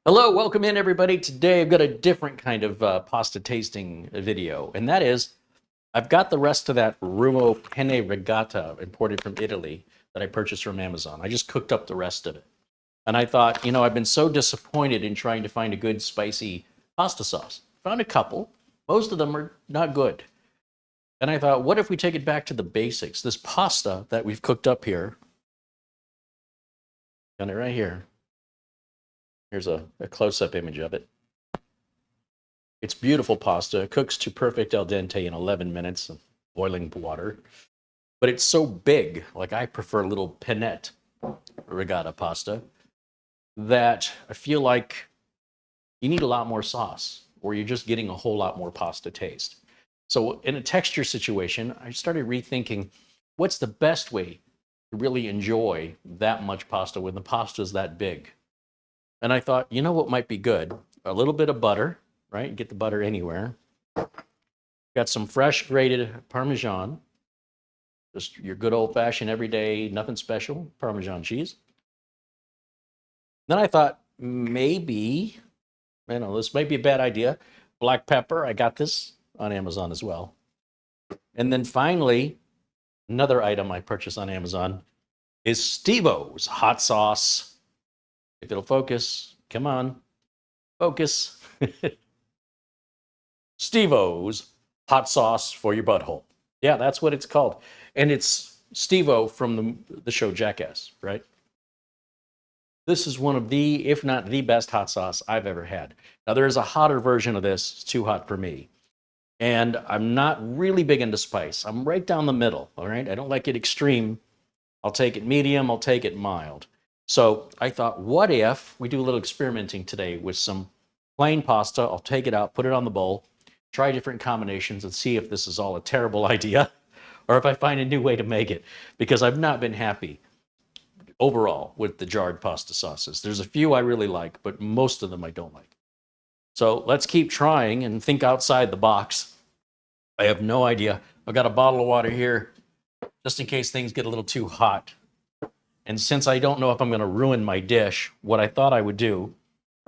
Hello, welcome in everybody. Today I've got a different kind of pasta tasting video, and that is I've got the rest of that Rummo Penne Rigata imported from Italy that I purchased from Amazon. I just cooked up the rest of it. And I thought, I've been so disappointed in trying to find a good spicy pasta sauce. Found a couple. Most of them are not good. And I thought, what if we take it back to the basics? This pasta that we've cooked up here, got it right here. Here's a close-up image of it. It's beautiful pasta. It cooks to perfect al dente in 11 minutes of boiling water. But it's so big, like I prefer little pennette regatta pasta, that I feel like you need a lot more sauce, or you're just getting a whole lot more pasta taste. So in a texture situation, I started rethinking what's the best way to really enjoy that much pasta when the pasta's that big. And I thought, you know what might be good? A little bit of butter, right? You get the butter anywhere. Got some fresh grated parmesan, just your good old fashioned everyday, nothing special Parmesan cheese. Then I thought maybe, this might be a bad idea. Black pepper, I got this on Amazon as well. And then finally, another item I purchased on Amazon is Steve-O's hot sauce. If it'll focus, come on, focus. Steve-O's hot sauce for your butthole. Yeah, that's what it's called. And it's Steve-O from the show Jackass, right? This is one of the, if not the best hot sauce I've ever had. Now, there is a hotter version of this. It's too hot for me. And I'm not really big into spice. I'm right down the middle, all right? I don't like it extreme. I'll take it medium. I'll take it mild. So I thought, what if we do a little experimenting today with some plain pasta? I'll take it out, put it on the bowl, try different combinations and see if this is all a terrible idea or if I find a new way to make it, because I've not been happy overall with the jarred pasta sauces. There's a few I really like, but most of them I don't like. So let's keep trying and think outside the box. I have no idea. I've got a bottle of water here just in case things get a little too hot. And since I don't know if I'm going to ruin my dish, what I thought I would do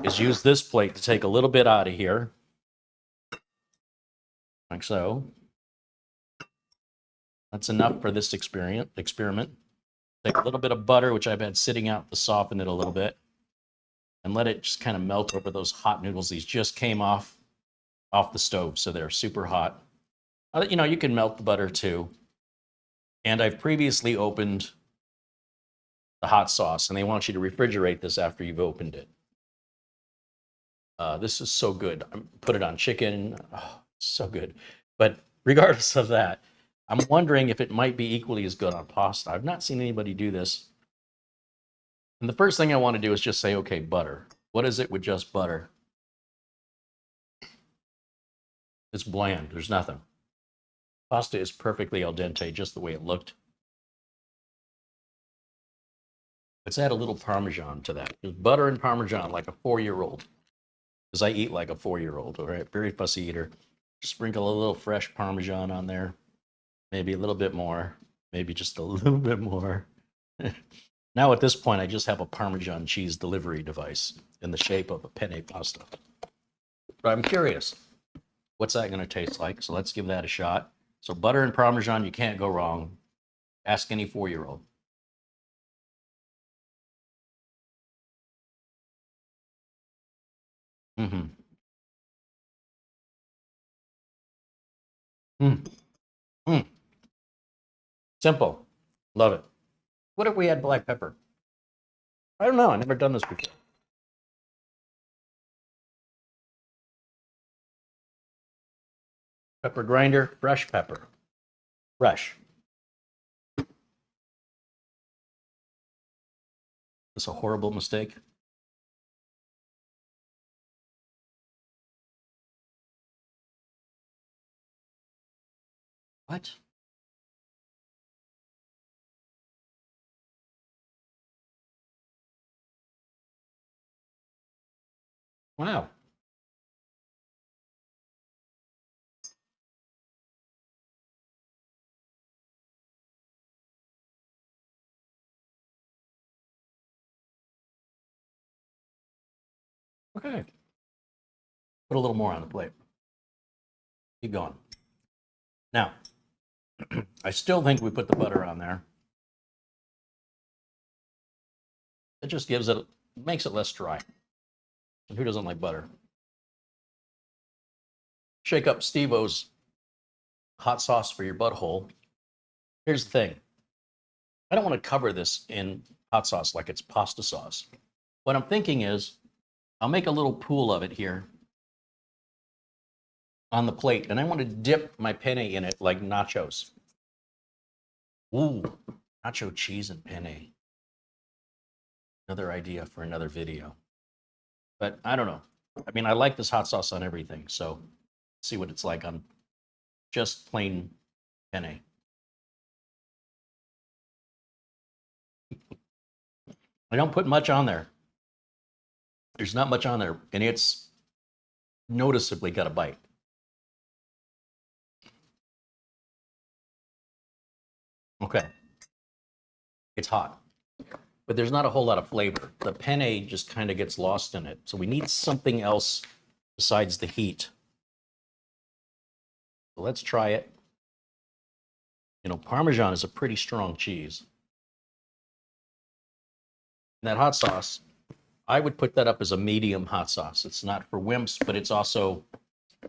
is use this plate to take a little bit out of here, like so. That's enough for this experiment. Take a little bit of butter, which I've had sitting out to soften it a little bit, and let it just kind of melt over those hot noodles. These just came off the stove, so they're super hot. You can melt the butter too. And I've previously opened the hot sauce, and they want you to refrigerate this after you've opened it. This is so good. Put it on chicken. Oh, so good. But regardless of that, I'm wondering if it might be equally as good on pasta. I've not seen anybody do this. And the first thing I want to do is just say, okay, butter. What is it with just butter? It's bland. There's nothing. Pasta is perfectly al dente, just the way it looked. Let's add a little Parmesan to that. Just butter and Parmesan like a 4-year-old. Because I eat like a 4-year-old, all right? Very fussy eater. Just sprinkle a little fresh Parmesan on there. Maybe a little bit more. Maybe just a little bit more. Now at this point, I just have a Parmesan cheese delivery device in the shape of a penne pasta. But I'm curious, what's that going to taste like? So let's give that a shot. So butter and Parmesan, you can't go wrong. Ask any 4-year-old. Mm-hmm. Mm. Mm. Simple. Love it. What if we had black pepper? I don't know. I've never done this before. Pepper grinder, fresh pepper. Fresh. It's a horrible mistake. What? Wow. Okay. Put a little more on the plate. Keep going. Now, I still think we put the butter on there. It just gives it, makes it less dry. And who doesn't like butter? Shake up Steve-O's hot sauce for your butthole. Here's the thing. I don't want to cover this in hot sauce like it's pasta sauce. What I'm thinking is I'll make a little pool of it here on the plate, and I want to dip my penne in it like nachos. Ooh, nacho cheese and penne. Another idea for another video. But I don't know. I mean, I like this hot sauce on everything, so see what it's like on just plain penne. I don't put much on there. There's not much on there, and it's noticeably got a bite. Okay. It's hot, but there's not a whole lot of flavor. The penne just kind of gets lost in it. So we need something else besides the heat. So let's try it. You know, Parmesan is a pretty strong cheese. And that hot sauce, I would put that up as a medium hot sauce. It's not for wimps, but it's also,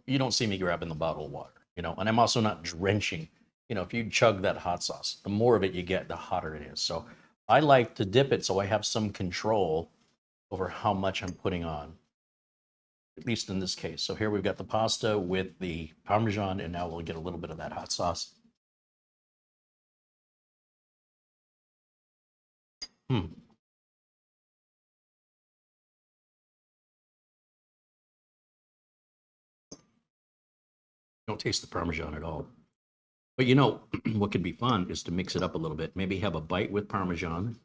you don't see me grabbing the bottle of water, you know, and I'm also not drenching. You know, if you chug that hot sauce, the more of it you get, the hotter it is. So I like to dip it so I have some control over how much I'm putting on, at least in this case. So here we've got the pasta with the Parmesan, and now we'll get a little bit of that hot sauce. Hmm. Don't taste the Parmesan at all. But you know, what could be fun is to mix it up a little bit. Maybe have a bite with Parmesan,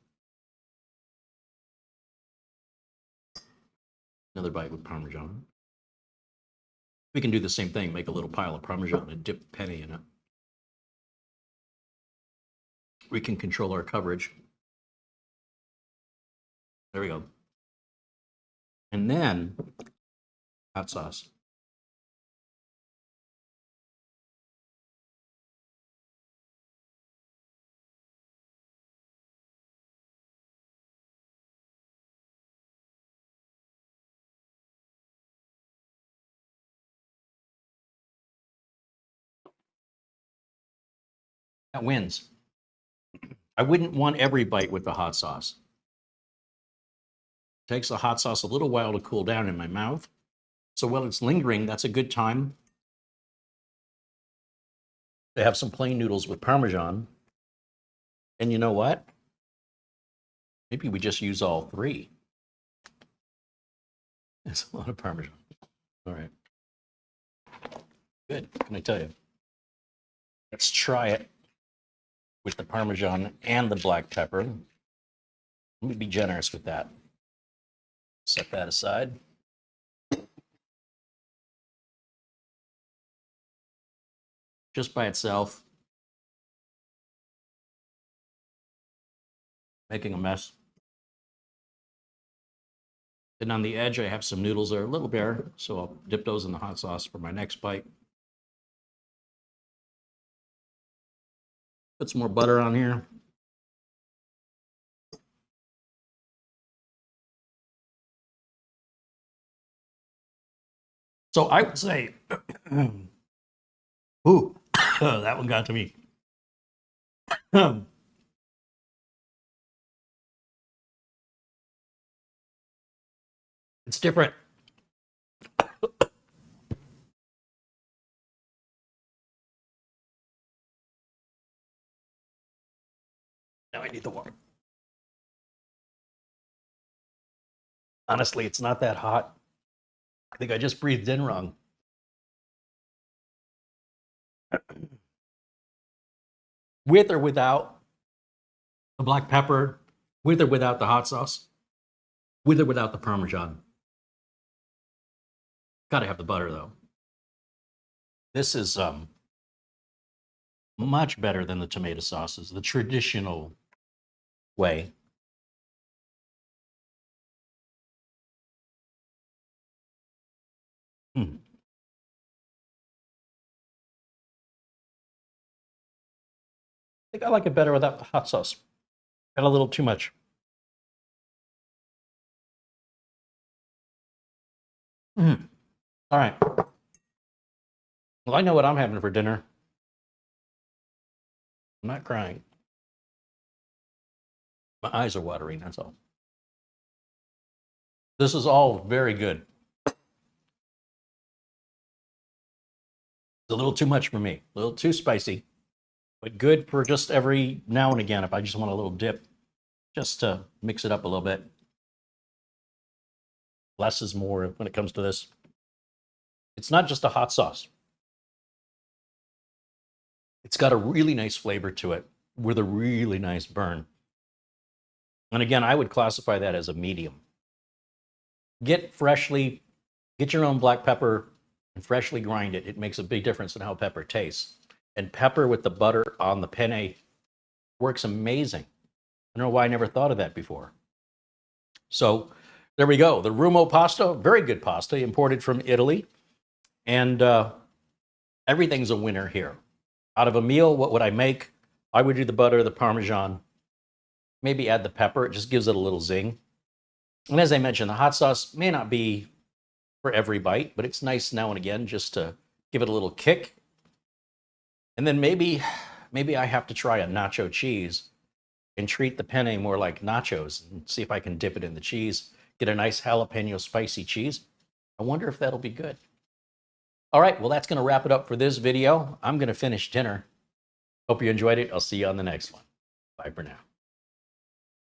another bite with Parmesan. We can do the same thing, make a little pile of Parmesan and dip the penne in it. We can control our coverage. There we go. And then hot sauce. That wins. I wouldn't want every bite with the hot sauce. It takes the hot sauce a little while to cool down in my mouth. So while it's lingering, that's a good time to have some plain noodles with Parmesan. And you know what? Maybe we just use all three. That's a lot of Parmesan. All right. Good. Can I tell you? Let's try it with the Parmesan and the black pepper. Let me be generous with that. Set that aside. Just by itself, making a mess. And on the edge, I have some noodles that are a little bare, so I'll dip those in the hot sauce for my next bite. Put some more butter on here. So I would say, ooh, that one got to me. It's different. Now I need the water. Honestly, it's not that hot. I think I just breathed in wrong. With or without the black pepper, with or without the hot sauce, with or without the Parmesan. Gotta have the butter though. This is much better than the tomato sauces, the traditional way. Mm. I think I like it better without the hot sauce. Got a little too much. Mm. All right. Well, I know what I'm having for dinner. I'm not crying. My eyes are watering, that's all. This is all very good. It's a little too much for me, a little too spicy, but good for just every now and again if I just want a little dip, just to mix it up a little bit. Less is more when it comes to this. It's not just a hot sauce. It's got a really nice flavor to it with a really nice burn. And again, I would classify that as a medium. Get your own black pepper and freshly grind it. It makes a big difference in how pepper tastes. And pepper with the butter on the penne works amazing. I don't know why I never thought of that before. So there we go. The Rummo pasta, very good pasta, imported from Italy. And everything's a winner here. Out of a meal, what would I make? I would do the butter, the Parmesan, maybe add the pepper. It just gives it a little zing. And as I mentioned, the hot sauce may not be for every bite, but it's nice now and again just to give it a little kick. And then maybe I have to try a nacho cheese and treat the penne more like nachos and see if I can dip it in the cheese, get a nice jalapeno spicy cheese. I wonder if that'll be good. All right, well, that's going to wrap it up for this video. I'm going to finish dinner. Hope you enjoyed it. I'll see you on the next one. Bye for now.